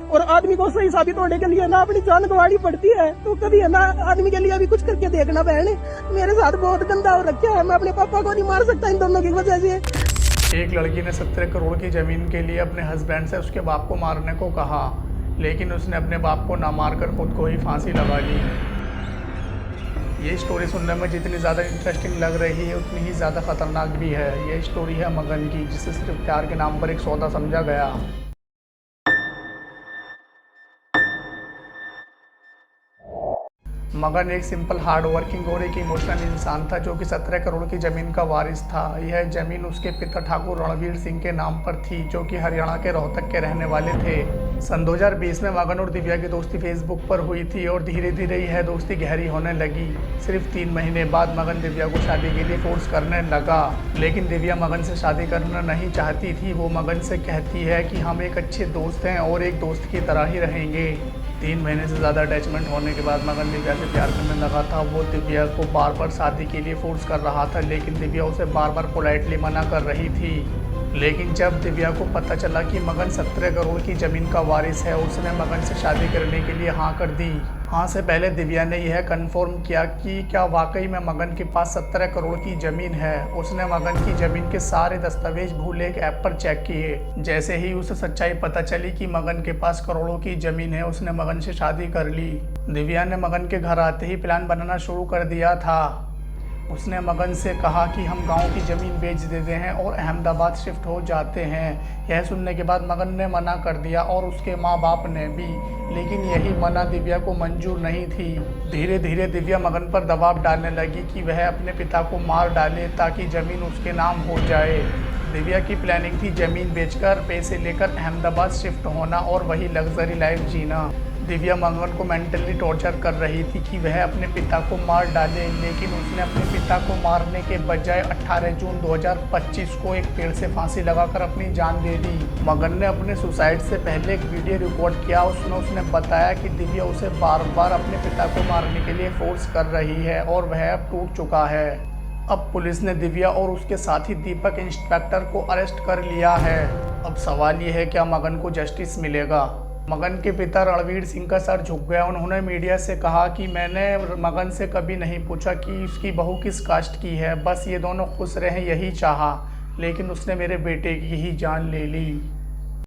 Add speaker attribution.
Speaker 1: और आदमी को सही साबित होने के लिए ना अपनी जान गंवानी पड़ती है। तो कभी है ना आदमी के लिए अभी कुछ करके देखना बहन। मेरे साथ बहुत गंदा हो रखा है, मैं अपने पापा को नहीं मार सकता इन दोनों की वजह से।
Speaker 2: एक लड़की ने 17 करोड़ की ज़मीन के लिए अपने हस्बैंड से उसके बाप को मारने को कहा, लेकिन उसने अपने बाप को ना मारकर खुद को ही फांसी लगा ली। ये स्टोरी सुनने में जितनी ज़्यादा इंटरेस्टिंग लग रही है उतनी ही ज़्यादा ख़तरनाक भी है। ये स्टोरी है मगन की, जिसे सिर्फ प्यार के नाम पर एक सौदा समझा गया। मगन एक सिंपल हार्ड वर्किंग और एक इमोशनल इंसान था जो कि 17 करोड़ की ज़मीन का वारिस था। यह ज़मीन उसके पिता ठाकुर रणवीर सिंह के नाम पर थी, जो कि हरियाणा के रोहतक के रहने वाले थे। सन 2020 में मगन और दिव्या की दोस्ती फेसबुक पर हुई थी और धीरे धीरे यह दोस्ती गहरी होने लगी। सिर्फ 3 महीने बाद मगन दिव्या को शादी के लिए फोर्स करने लगा, लेकिन दिव्या मगन से शादी करना नहीं चाहती थी। वो मगन से कहती है कि हम एक अच्छे दोस्त हैं और एक दोस्त की तरह ही रहेंगे। 3 महीने से ज़्यादा अटैचमेंट होने के बाद मगन दिव्या से प्यार करने लगा था। वो दिव्या को बार बार शादी के लिए फोर्स कर रहा था, लेकिन दिव्या उसे बार बार पोलाइटली मना कर रही थी। लेकिन जब दिव्या को पता चला कि मगन 17 करोड़ की ज़मीन का वारिस है, उसने मगन से शादी करने के लिए हाँ कर दी। हाँ से पहले दिव्या ने यह कंफर्म किया कि क्या वाकई में मगन के पास 17 करोड़ की ज़मीन है। उसने मगन की ज़मीन के सारे दस्तावेज भूले एक ऐप पर चेक किए। जैसे ही उसे सच्चाई पता चली कि मगन के पास करोड़ों की ज़मीन है, उसने मगन से शादी कर ली। दिव्या ने मगन के घर आते ही प्लान बनाना शुरू कर दिया था। उसने मगन से कहा कि हम गांव की ज़मीन बेच देते हैं और अहमदाबाद शिफ्ट हो जाते हैं। यह सुनने के बाद मगन ने मना कर दिया और उसके माँ बाप ने भी, लेकिन यही मना दिव्या को मंजूर नहीं थी। धीरे धीरे दिव्या मगन पर दबाव डालने लगी कि वह अपने पिता को मार डाले ताकि ज़मीन उसके नाम हो जाए। दिव्या की प्लानिंग थी ज़मीन बेचकर पैसे लेकर अहमदाबाद शिफ्ट होना और वही लग्जरी लाइफ जीना। दिव्या मगन को मेंटली टॉर्चर कर रही थी कि वह अपने पिता को मार डाले, लेकिन उसने अपने पिता को मारने के बजाय 18 जून 2025 को एक पेड़ से फांसी लगाकर अपनी जान दे दी। मगन ने अपने सुसाइड से पहले एक वीडियो रिकॉर्ड किया। उसने बताया कि दिव्या उसे बार बार अपने पिता को मारने के लिए फोर्स कर रही है और वह अब टूट चुका है। अब पुलिस ने दिव्या और उसके साथी दीपक इंस्पेक्टर को अरेस्ट कर लिया है। अब सवाल ये है, क्या मगन को जस्टिस मिलेगा? मगन के पिता रणवीर सिंह का सर झुक गया। उन्होंने मीडिया से कहा कि मैंने मगन से कभी नहीं पूछा कि उसकी बहू किस कास्ट की है, बस ये दोनों खुश रहें यही चाहा, लेकिन उसने मेरे बेटे की ही जान ले ली।